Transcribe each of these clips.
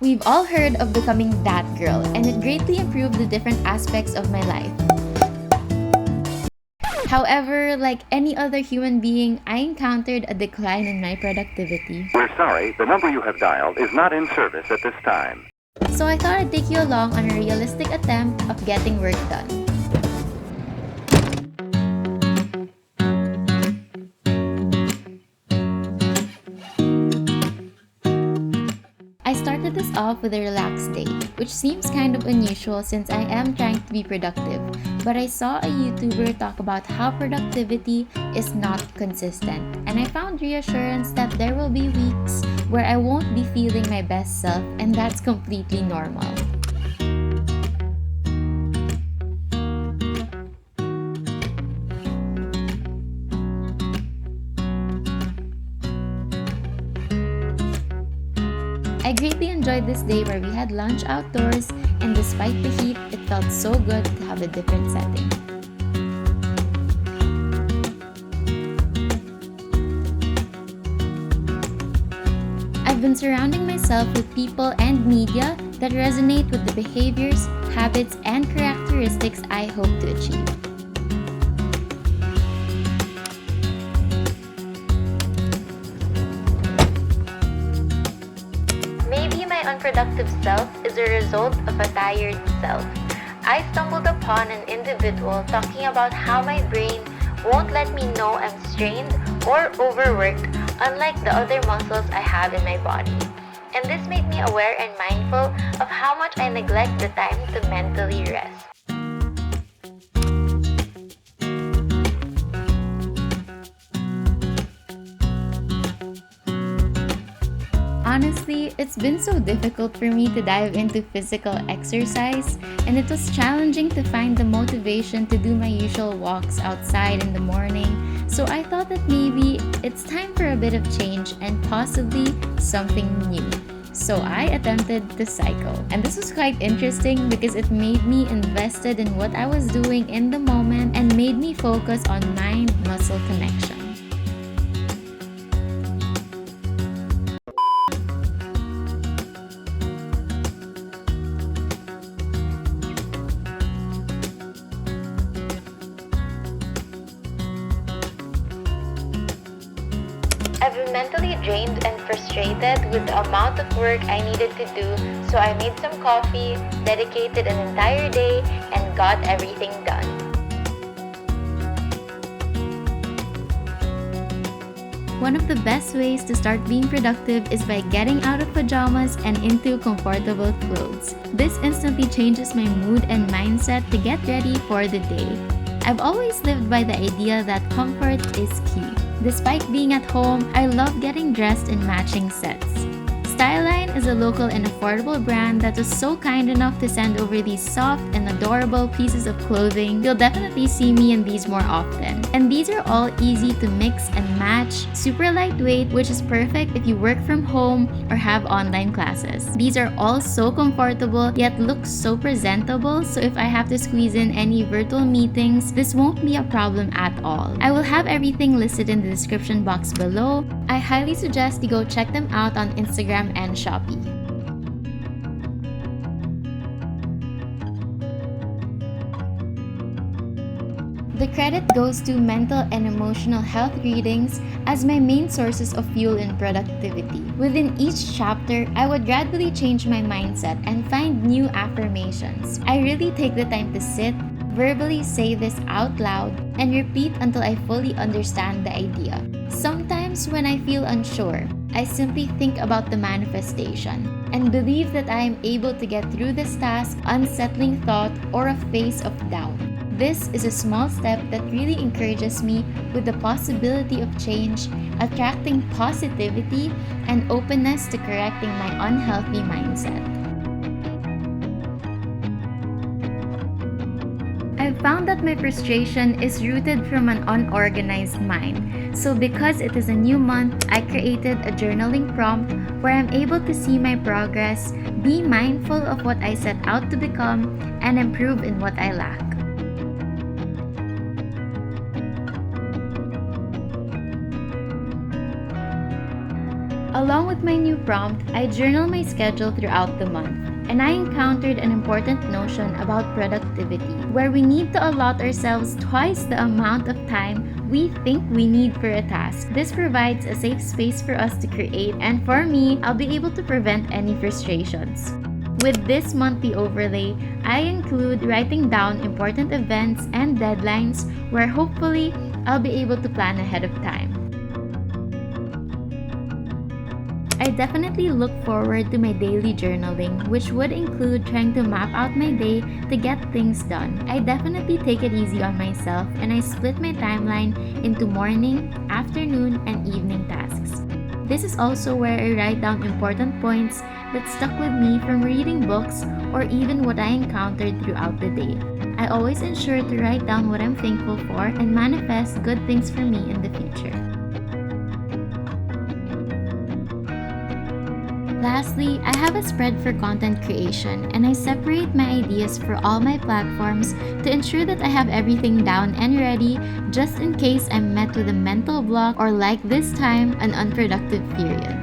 We've all heard of becoming that girl, and it greatly improved the different aspects of my life. However, like any other human being, I encountered a decline in my productivity. We're sorry, the number you have dialed is not in service at this time. So I thought I'd take you along on a realistic attempt of getting work done. I started this off with a relaxed day, which seems kind of unusual since I am trying to be productive. But I saw a YouTuber talk about how productivity is not consistent, and I found reassurance that there will be weeks where I won't be feeling my best self, and that's completely normal. I greatly enjoyed this day where we had lunch outdoors, and despite the heat, it felt so good to have a different setting. I've been surrounding myself with people and media that resonate with the behaviors, habits, and characteristics I hope to achieve. Maybe my unproductive self is a result of a tired self. I stumbled upon an individual talking about how my brain won't let me know I'm strained or overworked, unlike the other muscles I have in my body. And this made me aware and mindful of how much I neglect the time to mentally rest. Honestly, it's been so difficult for me to dive into physical exercise, and it was challenging to find the motivation to do my usual walks outside in the morning. So I thought that maybe it's time for a bit of change and possibly something new. So I attempted to cycle. And this was quite interesting because it made me invested in what I was doing in the moment and made me focus on mind-muscle connection. I've been mentally drained and frustrated with the amount of work I needed to do, so I made some coffee, dedicated an entire day, and got everything done. One of the best ways to start being productive is by getting out of pajamas and into comfortable clothes. This instantly changes my mood and mindset to get ready for the day. I've always lived by the idea that comfort is key. Despite being at home, I love getting dressed in matching sets. Styline is a local and affordable brand that was so kind enough to send over these soft and adorable pieces of clothing. You'll definitely see me in these more often. And these are all easy to mix and match, super lightweight, which is perfect if you work from home or have online classes. These are all so comfortable yet look so presentable, so if I have to squeeze in any virtual meetings, this won't be a problem at all. I will have everything listed in the description box below. I highly suggest you go check them out on Instagram and Shopee. The credit goes to mental and emotional health readings as my main sources of fuel and productivity. Within each chapter, I would gradually change my mindset and find new affirmations. I really take the time to sit, verbally say this out loud, and repeat until I fully understand the idea. Sometimes when I feel unsure, I simply think about the manifestation and believe that I am able to get through this task, unsettling thought, or a phase of doubt. This is a small step that really encourages me with the possibility of change, attracting positivity and openness to correcting my unhealthy mindset. I've found that my frustration is rooted from an unorganized mind. So because it is a new month, I created a journaling prompt where I'm able to see my progress, be mindful of what I set out to become, and improve in what I lack. Along with my new prompt, I journal my schedule throughout the month, and I encountered an important notion about productivity, where we need to allot ourselves twice the amount of time we think we need for a task. This provides a safe space for us to create, and for me, I'll be able to prevent any frustrations. With this monthly overlay, I include writing down important events and deadlines where hopefully I'll be able to plan ahead of time. I definitely look forward to my daily journaling, which would include trying to map out my day to get things done. I definitely take it easy on myself, and I split my timeline into morning, afternoon, and evening tasks. This is also where I write down important points that stuck with me from reading books or even what I encountered throughout the day. I always ensure to write down what I'm thankful for and manifest good things for me in the future. Lastly, I have a spread for content creation, and I separate my ideas for all my platforms to ensure that I have everything down and ready just in case I'm met with a mental block or, like this time, an unproductive period.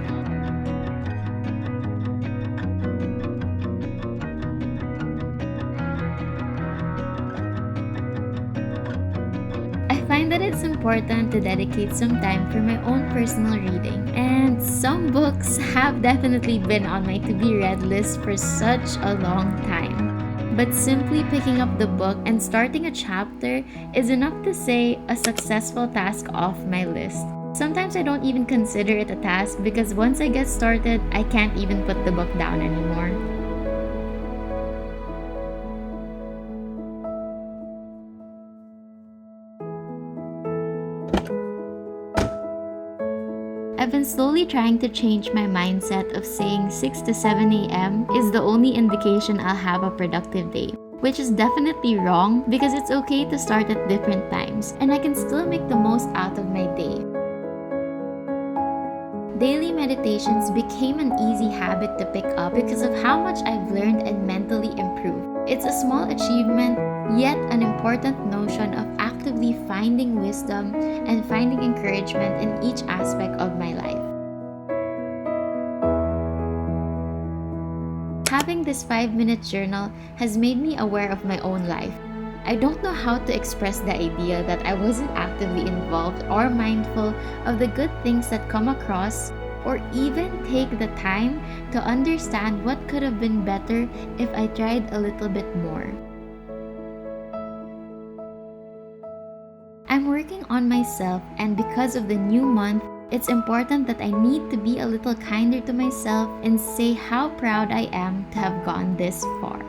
I find that it's important to dedicate some time for my own personal reading, and some books have definitely been on my to-be-read list for such a long time. But simply picking up the book and starting a chapter is enough to say a successful task off my list. Sometimes I don't even consider it a task because once I get started, I can't even put the book down anymore. I've been slowly trying to change my mindset of saying 6 to 7 a.m. is the only indication I'll have a productive day, which is definitely wrong because it's okay to start at different times and I can still make the most out of my day. Daily meditations became an easy habit to pick up because of how much I've learned and mentally improved. It's a small achievement, yet an important notion of actively finding wisdom and finding encouragement in each aspect of my life. Having this 5-minute journal has made me aware of my own life. I don't know how to express the idea that I wasn't actively involved or mindful of the good things that come across, or even take the time to understand what could have been better if I tried a little bit more. I'm working on myself, and because of the new month, it's important that I need to be a little kinder to myself and say how proud I am to have gone this far.